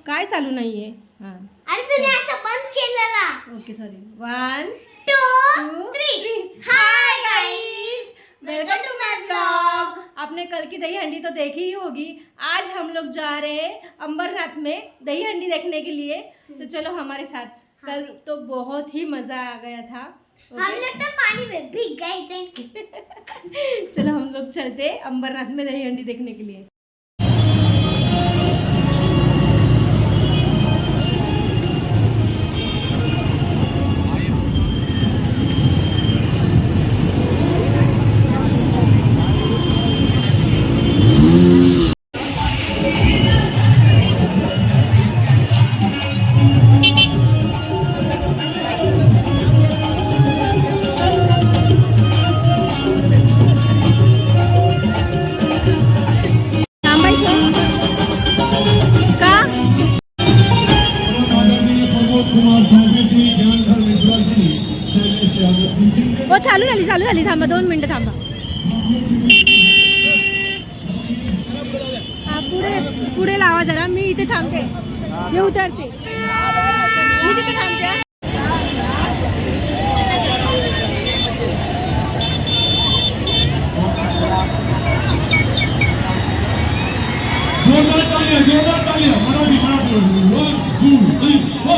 काय चालू नाहीये? हां अरे तूने असं बंद केलेला. Okay sorry 1 2 2 3 hi guys, welcome to my blog. आपने कल की दही हंडी तो देखी ही होगी. आज हम लोग जा रहे हैं अंबरनाथ में दही हंडी देखने के लिए. तो चलो हमारे साथ. कल तो बहुत ही मज़ा आ गया था. हम लोग तो पानी में भीग गए थे. चलो हम लोग चलते अंबरनाथ में दही हंडी देखने के लिए. हो चालू झाली थांबा 2 मिनिटं थांबा. हा पुढे लावा जरा. मी इथे थांबते. मी उतरते. मी तिथे थांबते. जोरदार तालियां मराठी 1 2 3 हो.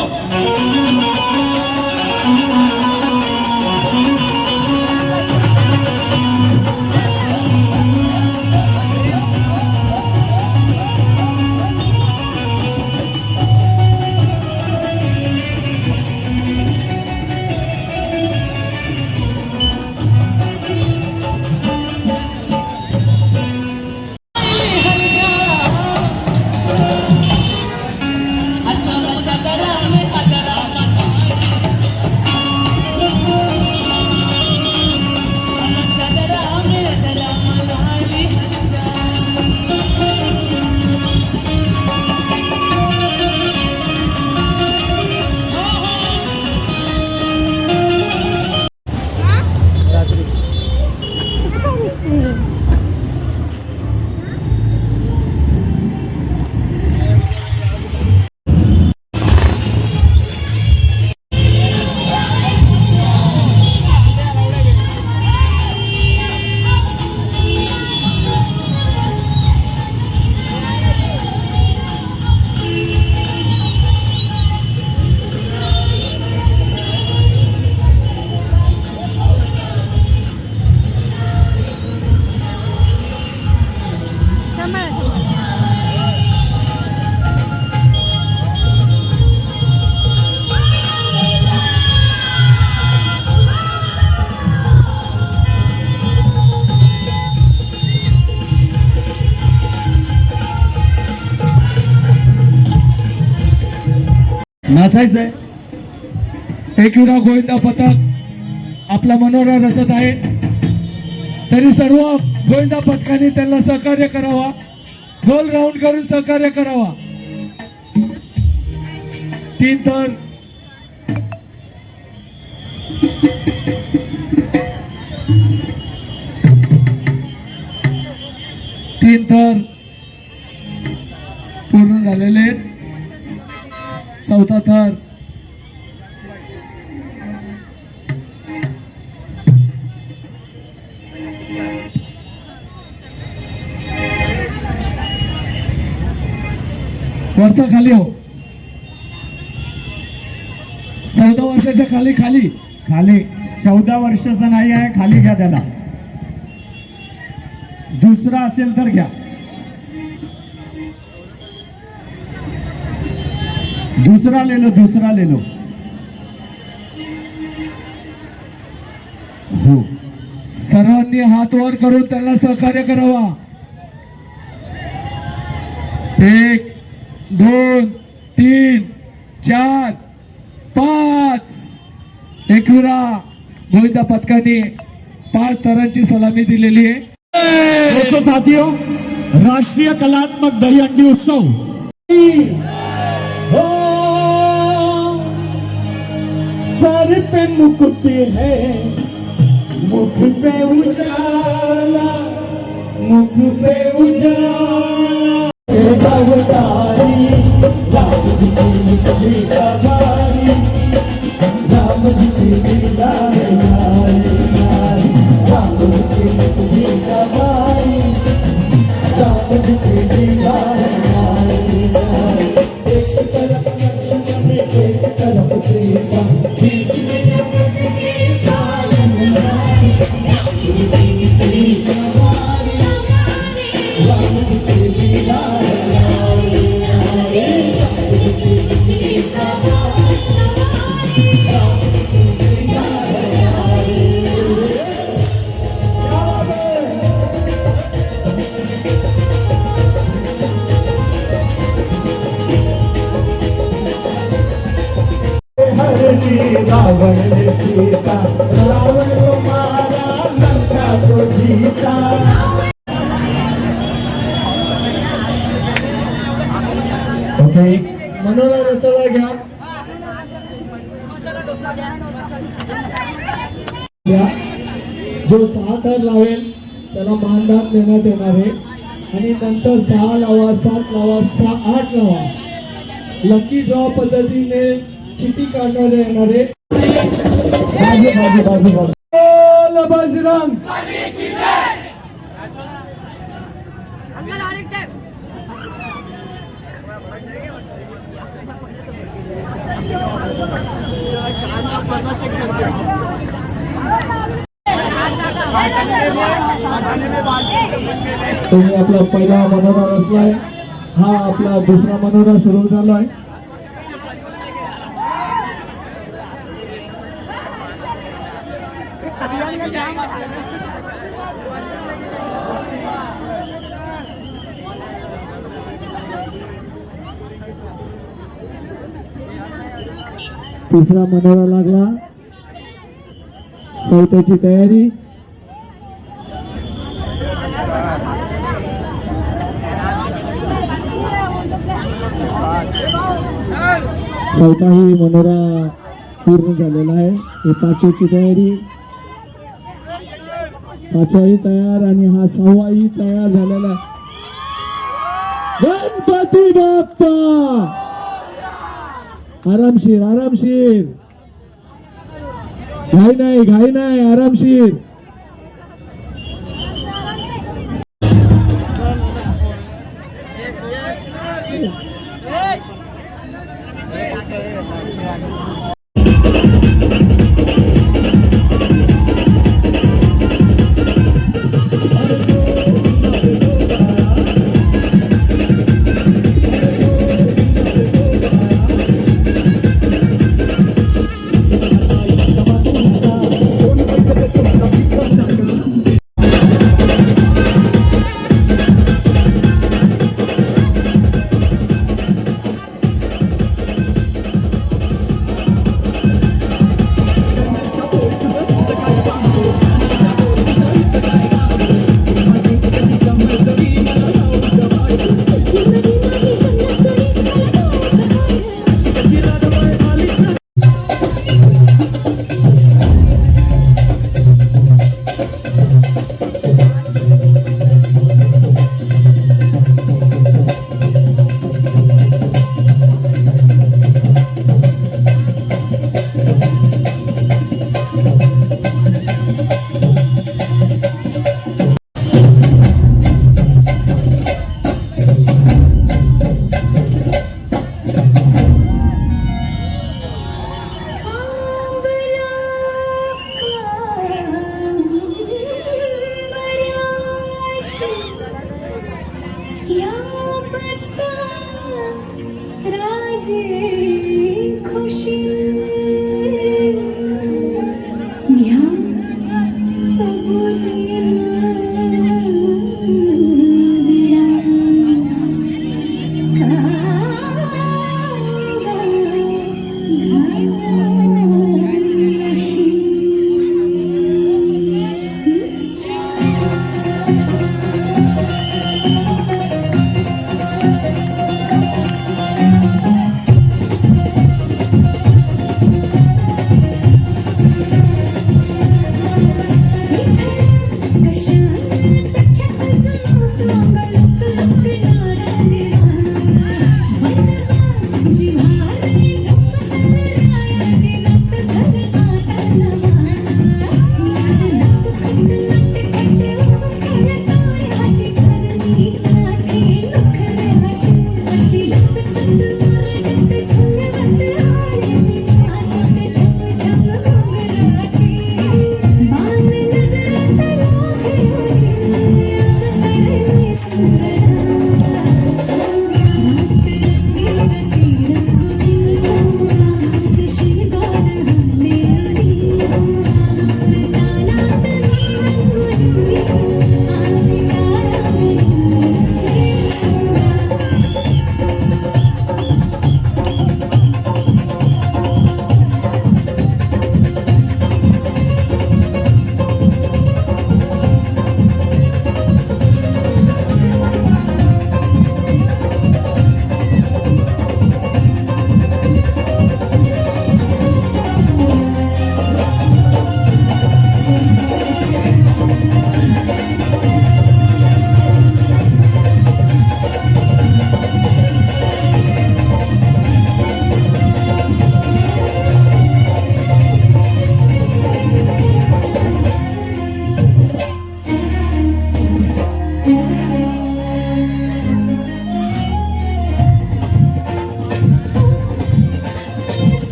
नाचायचंय. एकविरा गोविंदा पथक आपला मनोरा रचत आहे. तरी सर्व गोविंदा पथकाने त्यांना सहकार्य करावा. गोल राऊंड करून सहकार्य करावा. 3 तर 3 तर पूर्ण झालेले आहेत. 4था थर वरचा खाली हो. 14 वर्षाच्या खाली 14 वर्षाचा नाही आहे. खाली घ्या त्याला. दुसरा असेल तर घ्या. दूसरा ले लो. हो. सर्वांनी हात वर करून त्यांना सहकार्य करावा. 1 2 3 4 5 एकविरा गोविंदा पथकाने 5 थरांची सलामी दिलेली आहे. दोस्तों साथियों, राष्ट्रीय कलात्मक दही हंडी उत्सव सर पे मुकुट है, मुख पे उजाला, मुख पे उजाला, अवतारी जी की कभी सवारी राम जी की लीला है न्यारी न्यारी राम जी की कभी सवारी राम जी की लीला है न्यारी न्यारी एक तरफ लक्ष्मण एक तरफ सीता बीच में जगत की पालन न्यारी राम जी की सवारी राम जी की लीला है न्यारी न्यारी राम जी की सवारी राम जी की लीला है न्यारी हरनी रावण ने सीता रावण को मारा लंका को जीता ओके मनोरा रचला घ्या जो 6 थर लावेल त्याला मानधन देण्यात येणार आहे आणि नंतर 6 लावा 7 लावा 8 लावा लकी ड्रॉ पद्धतीने चिठी काढण्यात येणार आहे बोल बजरंग तुम्ही आपला पहिला मनोरा रचलाय हा आपला दुसरा मनोरा सुरू झाला आहे तिसरा मनोरा लागला चौथ्याची तयारी चौथाही मनोरा पूर्ण झालेला आहे हे 5वीची तयारी 5वाही तयार आणि हा 6वाही तयार झालेला आहे गणपती बाप्पा आरामशीर आरामशीर घाई नाही आरामशीर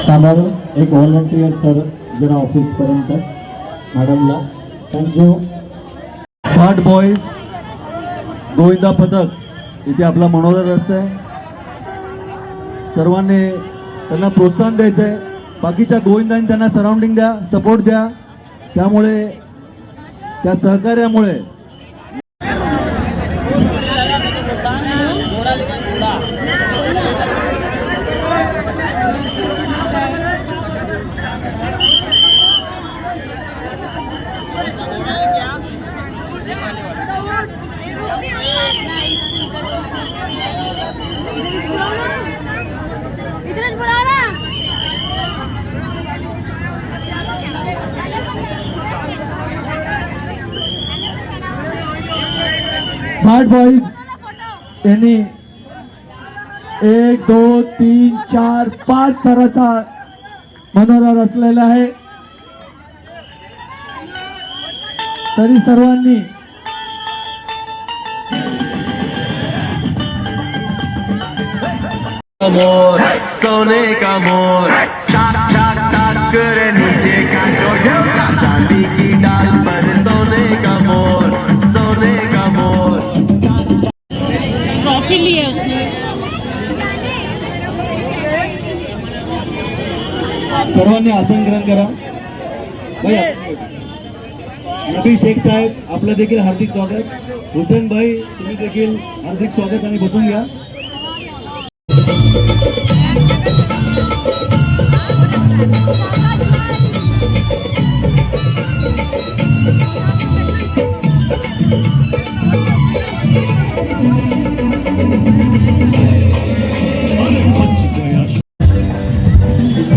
सांभाळ एक व्हॉलंटियर सर जरा ऑफिसपर्यंत मॅडमला थँक्यू. स्मार्ट बॉईज गोविंदा पथक इथे आपला मनोरा रस्ता आहे. सर्वांनी त्यांना प्रोत्साहन द्यायचं आहे. बाकीच्या गोविंदांनी त्यांना सराउंडिंग द्या, सपोर्ट द्या. त्यामुळे त्या सहकार्यामुळे स्मार्ट बॉईज यांनी 1 2 3 4 5 थराचा मनोरा रचलेला आहे. तरी सर्वांनी मोर सोने का मोर टाक टाक टाक करे नीचे का जो चांदी की डाल पर सोने का मोर सोने का मोर. ट्रॉफी ली है उसने. सर्वांनी आसन ग्रहण करा. नबी शेख साहेब आपलं देखील हार्दिक स्वागत. हुसेन भाई तुम्ही देखील हार्दिक स्वागत आणि बसून घ्या.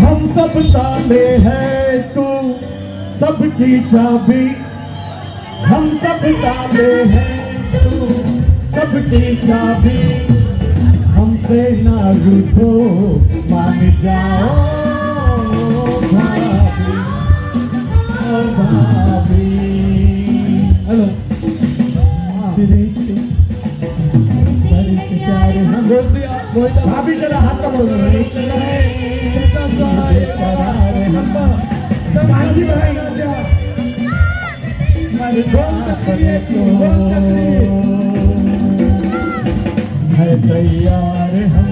हम सब ताले हैं तू सबकी चाबी. हम सब ताले हैं तू सबकी चाबी. हमसे ना रूठो मान जाओ भाभी ओ भाभी. हेलो भाभी जरा हाथ बोल रहे है तैयार हम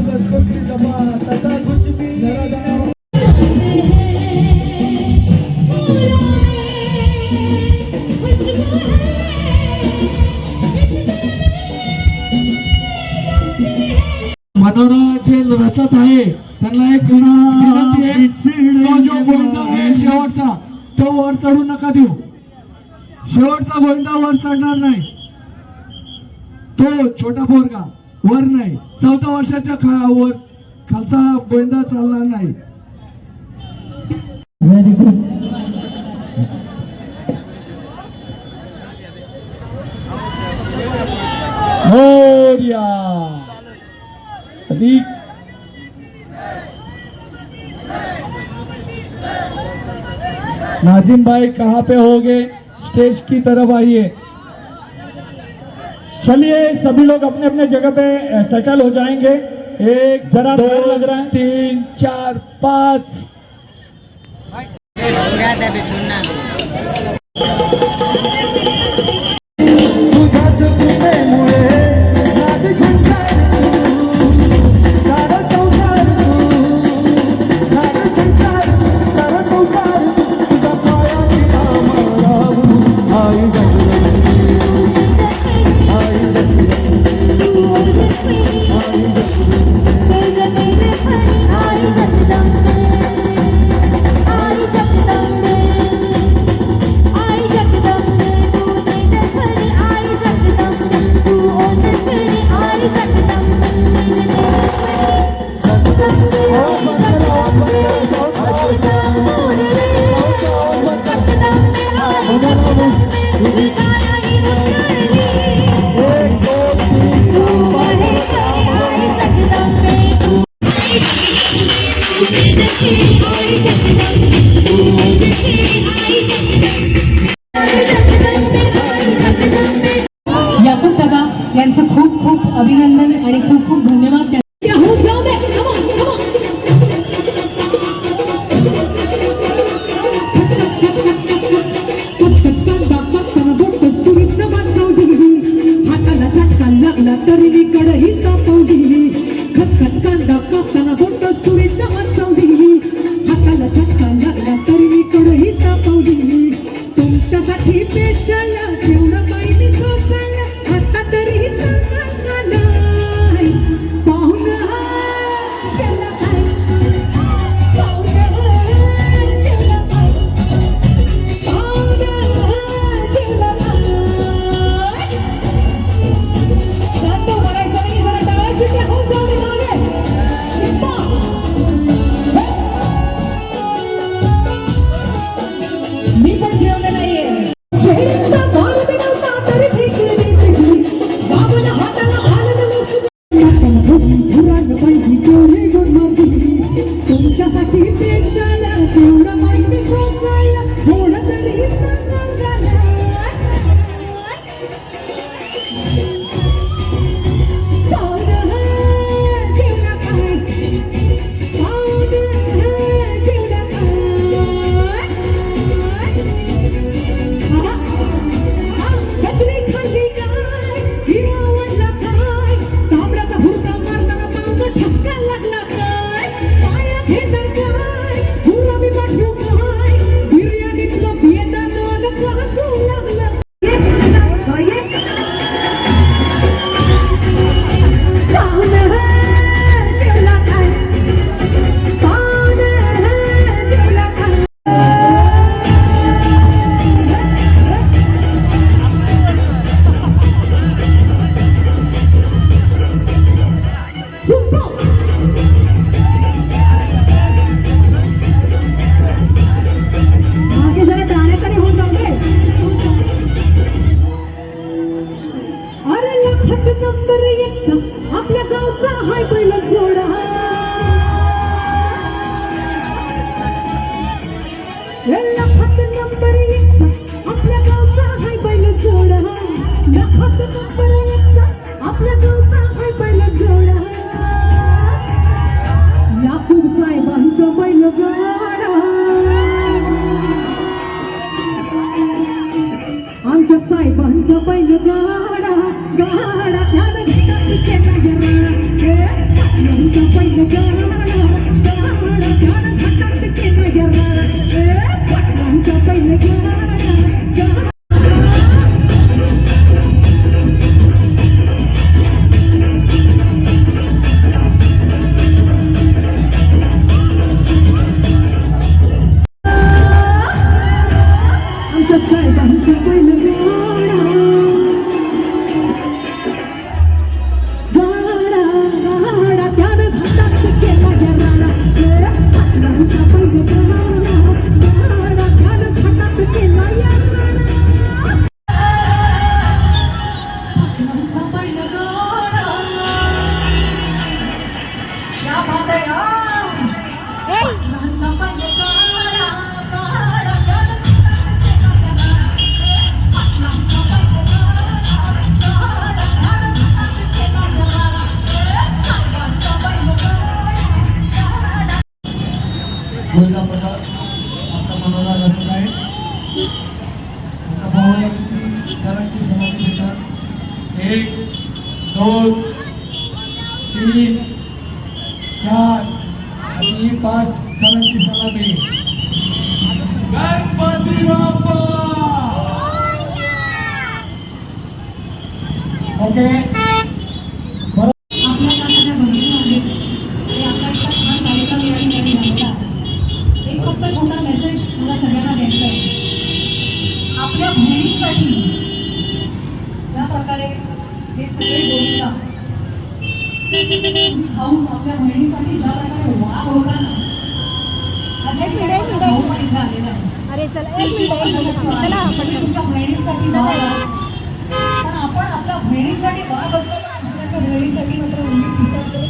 संस्कृति जमात ऐसा कुछ भी मनोरा जे रचत आहे त्यांना एक विनंती आहे. तो जो गोविंदा आहे शेवटचा तो वर चढू नका देऊ. शेवटचा गोविंदा वर चढणार नाही. तो छोटा पोरगा वर नाही. 14 वर्षाच्या वर खालचा गोविंदा चालणार नाही. Very good. मोरया. नाजिम भाई कहाँ पे होगे? स्टेज की तरफ आइए. चलिए सभी लोग अपने अपने जगह पे सेटल हो जाएंगे. 1 जरा 2 लग रहा है 3 4 5. ही तापवली खचखच कांदा कापताना बोट सुरीत वाचवली हाताला झटका लागला तरी मी कढई तापवली तुमच्यासाठी स्पेशल तेवढं पाहिजे सोसायला आता तरी सांगा नाही पाहुणा चला काय पाहुणा चला काय पाहुणा चला काय शांत म्हणायचं नाही जरा टाळ्या शिट्या होऊन जाऊ दे मागे मी पण जेवले नाहीये शेरीचा बाल बिनवता तरी फेकली फेकली बाबन हाताला हालत नसली नाताला बघी पुराण पाहिजे डोळे घेऊन मारली तुमच्यासाठी स्पेशल तेवढं माहिती सोसायला थोडं तरी सांगा आपल्या गावचा हाय पहिला जोडा लखात नंबर 1 आपल्या गावचा हाय पहिला जोडा लखात नंबर 1 आपल्या गावचा हाय पहिला जोडा याकूब साहेबांचं पहिलं गाडा आमच्या साहेबांचं पहिलं गाडा गाडा त्यानं केला गेला आमच्या पहिलं गाडा गाडा त्यानं घटात केला गेला आमच्या पहिलं गाडा आमच्या साहेबांचं पहिलं आपला मनोरा रचना आहे आता भावाला किती घरांची समाधी देतात 1 2 3 4 आणि 5 घरांची समाधी गणपती बाप्पा ओके आपल्या सगळ्या भगिनी आहेत ते आपला इतका छान कार्यक्रम या ठिकाणी झालेला एक फक्त छोटा मेसेज मला सगळ्यांना द्यायचा आहे आपल्या बहिणीसाठी ज्या प्रकारे हे सगळे गोविंदा खाऊन आपल्या बहिणीसाठी ज्या प्रकारे वाघ होता ना भाऊ पण इथे आलेला आहे अरे चला एक मिनिट चला तुमच्या बहिणीसाठी वाघ आहे. पण आपण आपल्या बहिणीसाठी वाघ असतो ना दुसऱ्याच्या बहिणीसाठी मात्र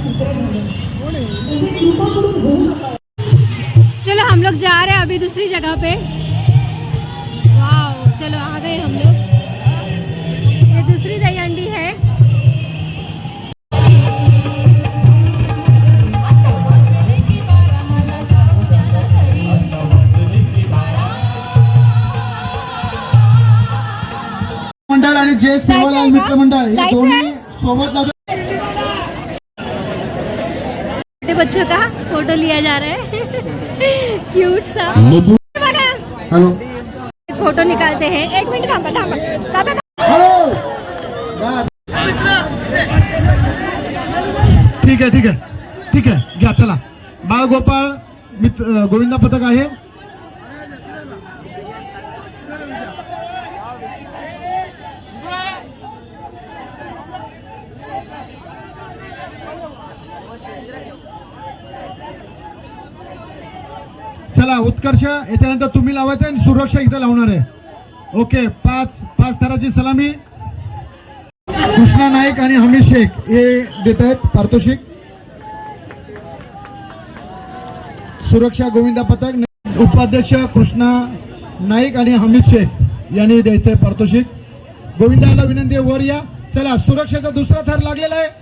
कुत्रे झाले म्हणजे कृपाकडून होऊ नका. चलो हम लोग जा रहे हैं अभी दूसरी जगह पे वाओ चलो आ गए हम लोग ये दूसरी दहीहंडी है मंडळ आणि जे सेवालाल मित्र मंडळ हे दोन्ही सोबत जातात. बच्चों का फोटो लिया जा रहा है क्यूट सा बघा हॅलो फोटो निकालते हैं 1 मिनिट थांबा थांबा दादा ठीक आहे ठीक आहे ठीक आहे घ्या चला बाळगोपाळ मित्र गोविंदा पथक आहे चला उत्कर्ष याच्यानंतर तुम्ही लावायचं आणि सुरक्षा इथं लावणार आहे ओके 5 थराची सलामी कृष्णा नाईक आणि हमीद शेख हे देत आहेत पारितोषिक सुरक्षा गोविंदा पथक उपाध्यक्ष कृष्णा नाईक आणि हमीद शेख यांनी द्यायचंय पारितोषिक गोविंदाला विनंती आहे वर या चला सुरक्षेचा दुसरा थर लागलेला आहे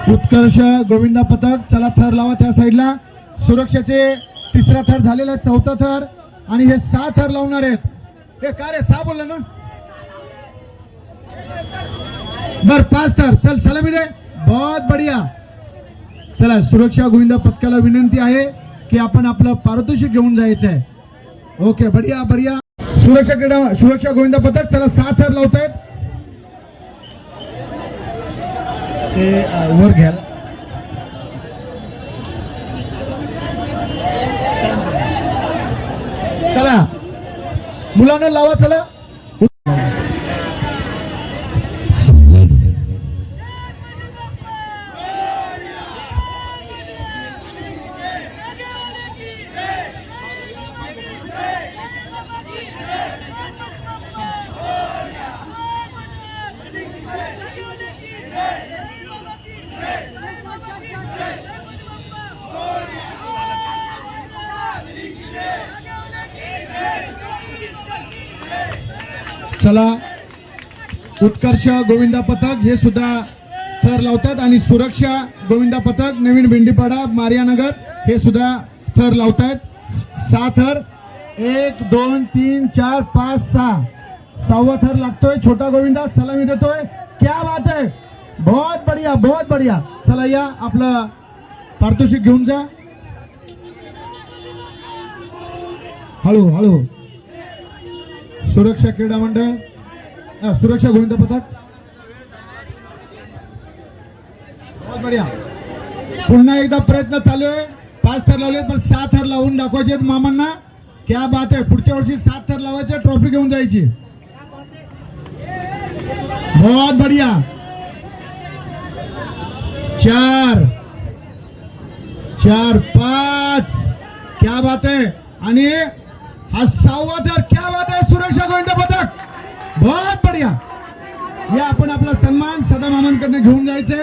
उत्कर्ष गोविंदा पथक चला थर लावा त्या साईडला सुरक्षेचे तिसरा थर झालेला आहे चौथा थर आणि हे 6 थर लावणार आहेत हे काय रे 6 बोलला ना बर 5 थर चल सलामी दे बहुत बढ़िया चला सुरक्षा गोविंदा पथकाला विनंती आहे की आपण आपलं पारितोषिक घेऊन जायचं आहे ओके बढ़िया बढ़िया सुरक्षा गोविंदा पथक चला 6 थर लावतायत ते वर घ्याल चला मुलांना लावा चला चला उत्कर्ष गोविंदा पथक हे सुद्धा थर लावतात आणि सुरक्षा गोविंदा पथक नवीन भेंडीपाडा मारियानगर हे सुद्धा थर लावतात 6 थर 1 2 3 4 5 6 6वा थर लागतोय छोटा गोविंदा सलामी देतोय क्या बात है बहुत बढ़िया चला या आपलं पारितोषिक घेऊन जा हळू सुरक्षा क्रीडा मंडळ सुरक्षा गोविंदा पथक बहुत बढ़िया पुन्हा एकदा प्रयत्न चालू आहे 5 थर लावले पण 6 थर लावून दाखवायचे मामांना क्या बात आहे पुढच्या वर्षी 7 थर लावायचे ट्रॉफी घेऊन जायची बहुत बढ़िया 4 5 क्या बात है आणि हा 6वा थर क्या बात है सुरक्षा गोविंदा पथक बहुत बढ़िया या आपण आपला सन्मान सदा मामांकडे घेऊन जायचे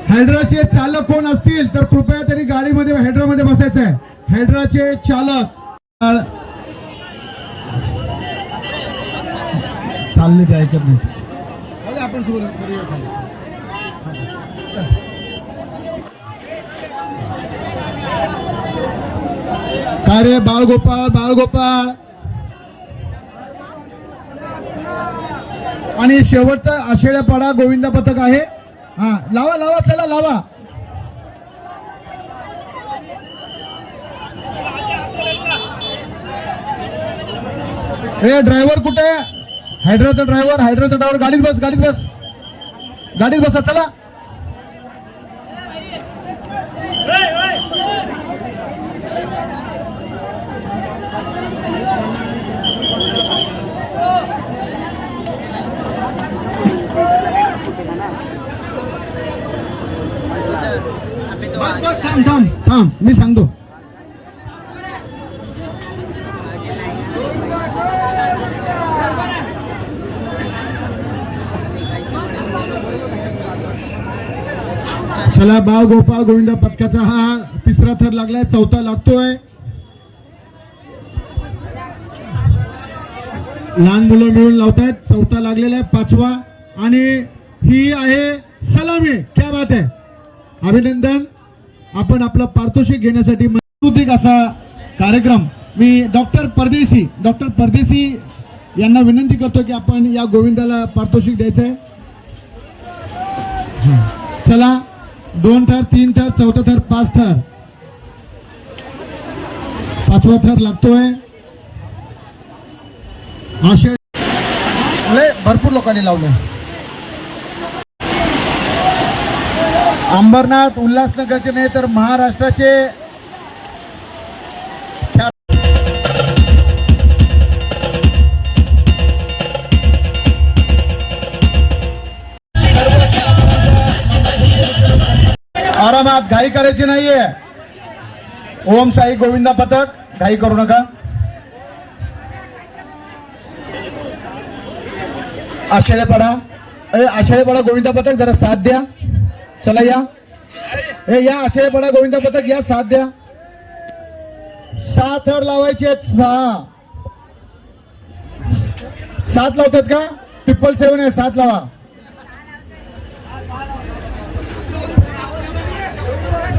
हायड्राचे चालक कोण असतील तर कृपया त्यांनी गाडीमध्ये हायड्रामध्ये बसायचं आहे हायड्राचे चालक चालले ते ऐकत नाही आपण काय रे बाळगोपाळ आणि शेवटचा आषेड्यापाडा गोविंदा पथक आहे हा लावा चला लावा ए ड्रायव्हर कुठे हायड्राचा ड्रायव्हर गाडीत बसा चला बस थांब मी सांगतो चला बाळगोपाळ गोविंदा पथकाचा हा तिसरा थर लागलाय चौथा लागतोय लहान मुलं मिळून लावतायत चौथा लागलेला आहे 5वा आणि ही आहे सलामी क्या बात है अभिनंदन. आपण आपलं पारितोषिक घेण्यासाठी सांस्कृतिक असा कार्यक्रम. मी डॉक्टर परदेशी यांना विनंती करतो की आपण या गोविंदाला पारितोषिक द्यायचं आहे. चला, 2 थर, 3 थर, 4था थर, 5 थर, 5वा थर लागतोय. आशे भरपूर लोकांनी लावले. अंबरनाथ उल्हासनगरचे नाही तर महाराष्ट्राचे आरामात, घाई करायची नाहीये. ओम साई गोविंदा पथक, घाई करू नका. आषाढेपाडा गोविंदा पथक जरा साथ द्या. चला या आषाढेपाडा गोविंदा पथक या, साथ द्या. 6 थर लावायचे आहेत. 7 लावतात का? 777 आहे, 7 लावा.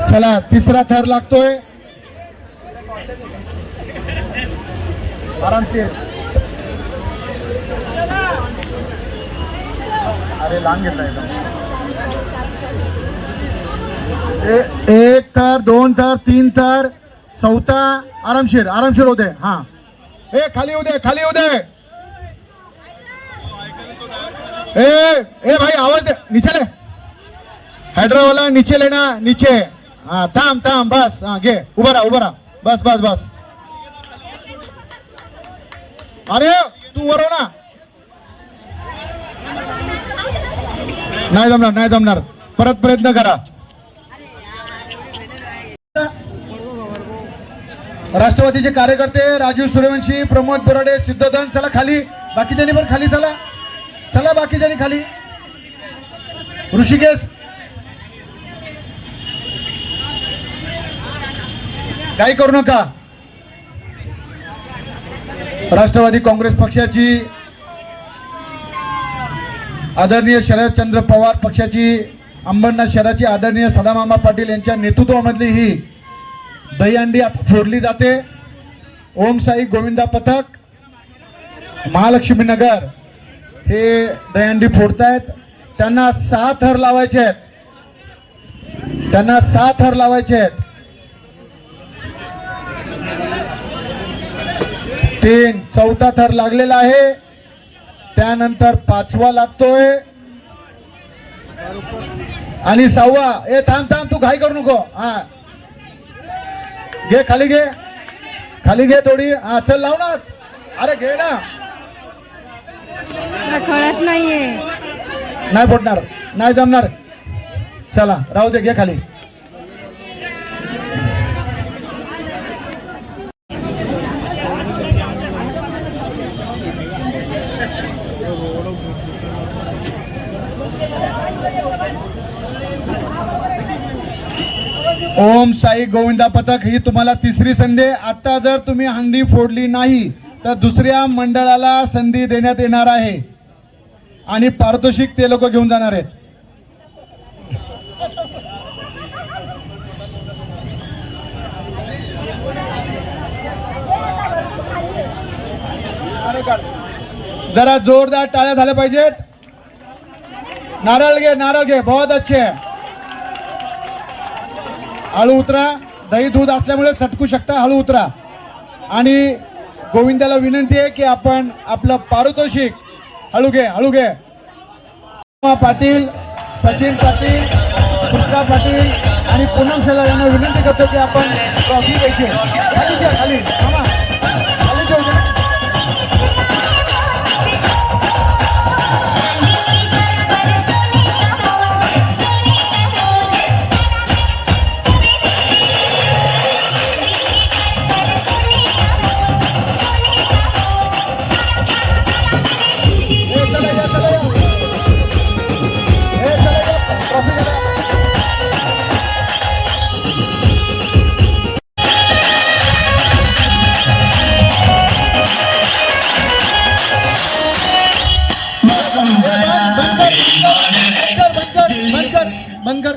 चला, 3रा थर लागतोय. आरामशीर. अरे लांब घेतला एकदम. 1 थर, 2 थर, 3 थर, 4था. आरामशीर होते. हा, खाली होऊ दे. भाई आवाज दे. नीचे ले, हैदराबादला नीचे लेना, नीचे. हाँ, थांब बस. हाँ, घे, उभा रहा. बस. अरे तू वर हो ना. नाही जमणार. परत प्रयत्न करा. राष्ट्रवादीचे कार्यकर्ते राजीव सूर्यवंशी, प्रमोद बोराडे, सिद्धोधन, चला खाली. बाकीच्यांनी पण खाली चला बाकीच्यांनी खाली. ऋषिकेश, काही करू नका. राष्ट्रवादी काँग्रेस पक्षाची आदरणीय शरदचंद्र पवार पक्षाची अंबरनाथ शहराची आदरणीय सदामामा पाटील यांच्या नेतृत्वामधली ही दहीहंडी आता फोडली जाते. ओम साई गोविंदा पथक महालक्ष्मी नगर हे दहीहंडी फोडतायत. त्यांना 6 थर लावायचे आहेत. 3, 4था थर लागलेला आहे. त्यानंतर 5वा लागतोय आणि 6वा. थांब, तू घाई करू नको. हा, घे, खाली घे थोडी. हा, चल लाव ना. अरे घे ना. कळत नाहीये. नाही फोडणार, नाही जमणार. चला राहू दे, घे खाली. ओम साई गोविंदा पथक ही तुम्हाला 3री संधी. आता जर तुम्ही हंडी फोडली नाही तर दुसऱ्या मंडळाला संधी देण्यात येणार आहे आणि पारितोषिक ते लोक घेऊन जाणार आहेत. जरा जोरदार टाळ्या झाल्या पाहिजेत. नारळ घे. बहुत अच्छे. हळू उतरा. दही दूध असल्यामुळे सटकू शकता. हळू उतरा. आणि गोविंदाला विनंती आहे की आपण आपलं पारितोषिक हळू घे. पाटील, सचिन पाटील, कृष्णा पाटील आणि पूनम शेलार यांना विनंती करतो की आपण ट्रॉफी द्यायची. खाली घ्या, खाली घेऊ. बंद कर.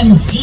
चालू.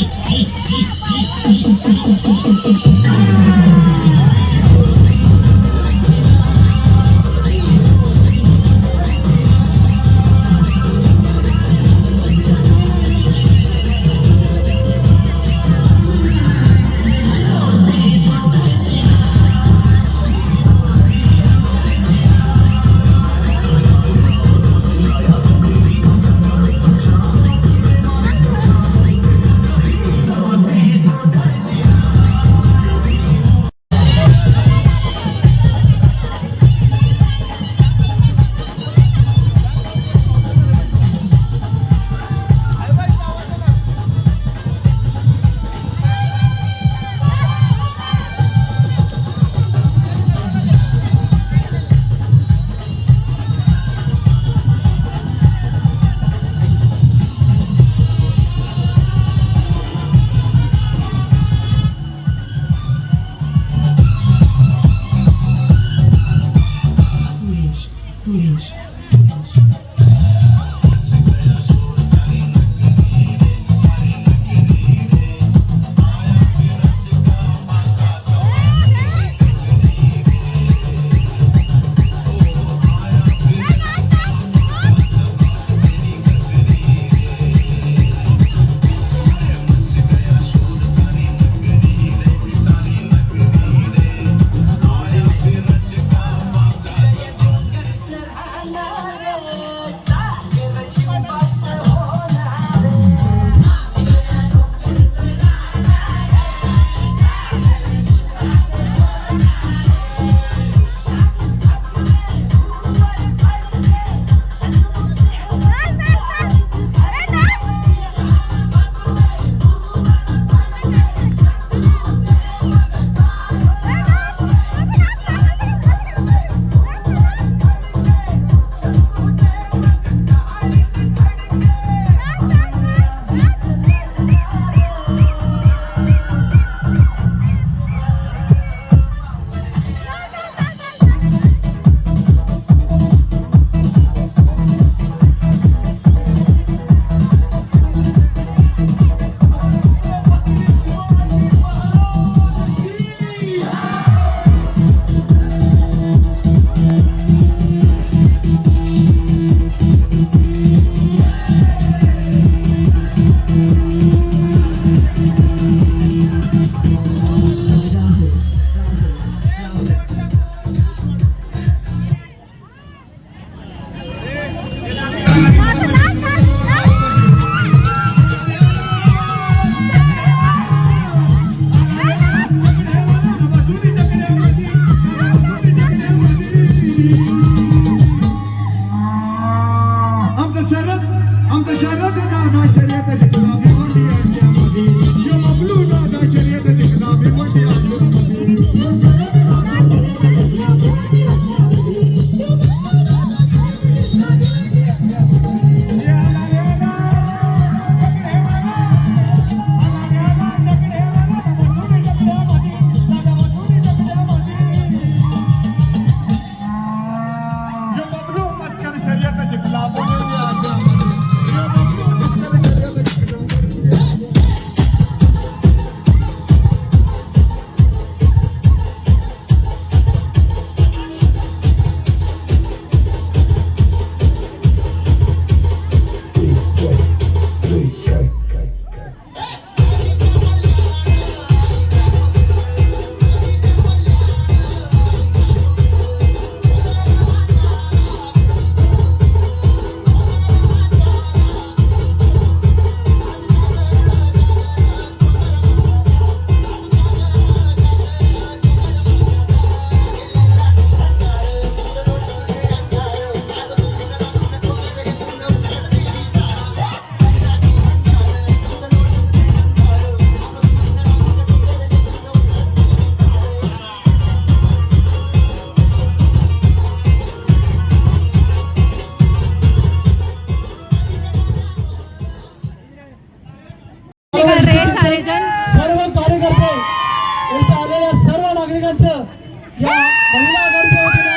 या महिला आघाडीच्या वतीने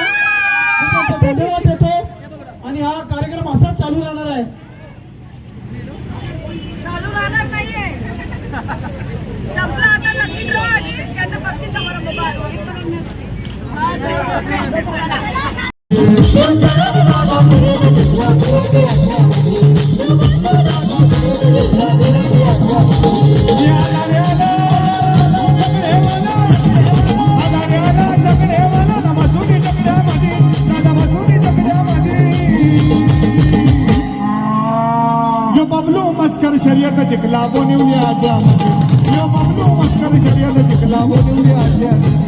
मी त्यांचे धन्यवाद देतो आणि हा कार्यक्रम असाच चालू राहणार आहे. चालू राहणार नाहीये. बबलू मस्कर शर्यत जिंकला बोनिवली आड्यामध्ये यो बबलू मस्कर शर्यत जिंकला बोनिवली आड्यामध्ये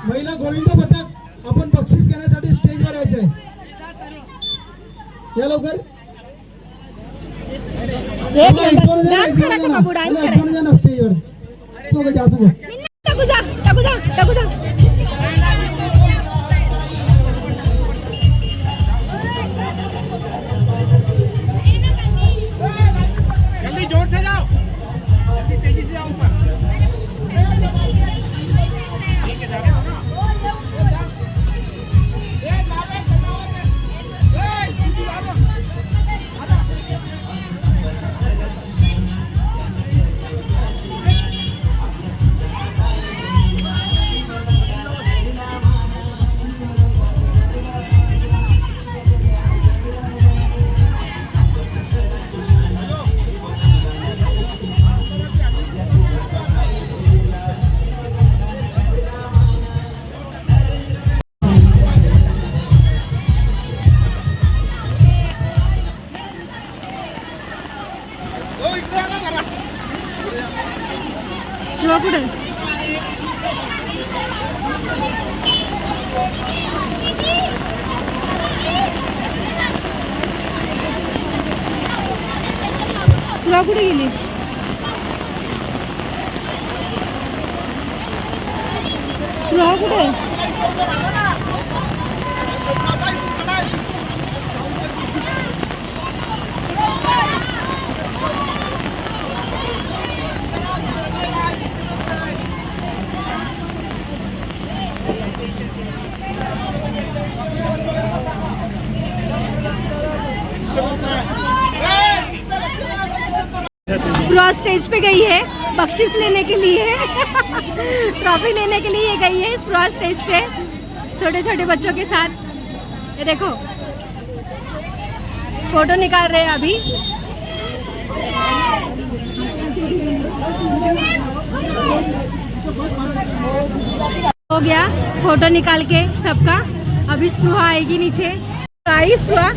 महिला गोविंद पथक आपण बक्षीस घेण्यासाठी स्टेजवर यायचंय. या लवकर स्टेजवर कुठे स्प्रा कुठे गेली? स्प्रा कुठे? स्प्रा स्टेज पे गई है बख्शिश लेने के लिए ट्रॉफी लेने के लिए गई है स्प्रा स्टेज पे छोटे छोटे बच्चों के साथ। ये देखो फोटो निकाल रहे हैं अभी। हो गया फोटो निकाल के सबका। अभी स्प्रा आएगी नीचे। आई स्प्रा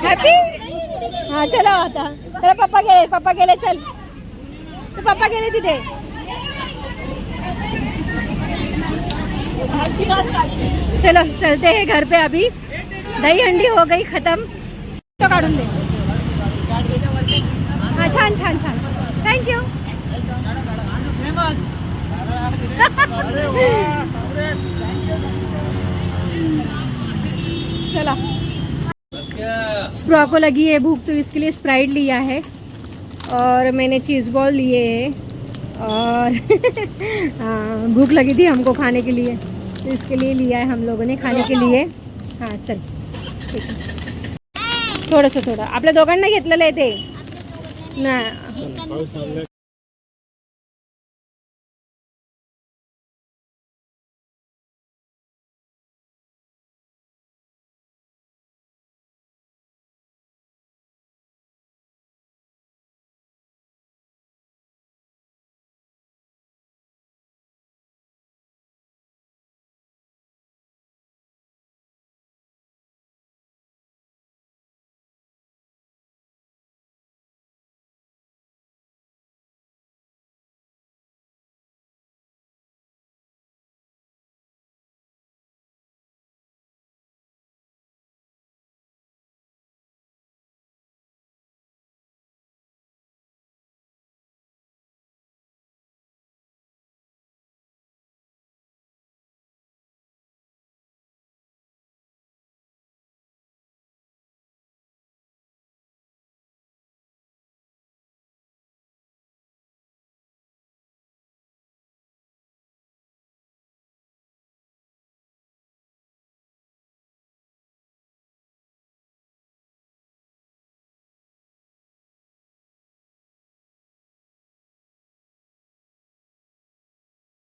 हॅपी। हा चला आता चला पप्पा गेले चल तो पप्पा गेले तिथे। चलो चलते हैं घर पे। अभी दही हंडी हो गई खत्म। तो काढून दे। हाँ छान छान छान थँक्यू। चला स्प्रा को लगी है भूख तो इसके लिए स्प्राइट लिया है और मैंने चीज़ बॉल लिए है और हाँ भूख लगी थी हमको खाने के लिए तो इसके लिए लिया है हम लोगों ने खाने के लिए। हाँ चल ठीक है। थोडंसं थोडं आपल्या दोघांना घेतलेलं आहे ते नाही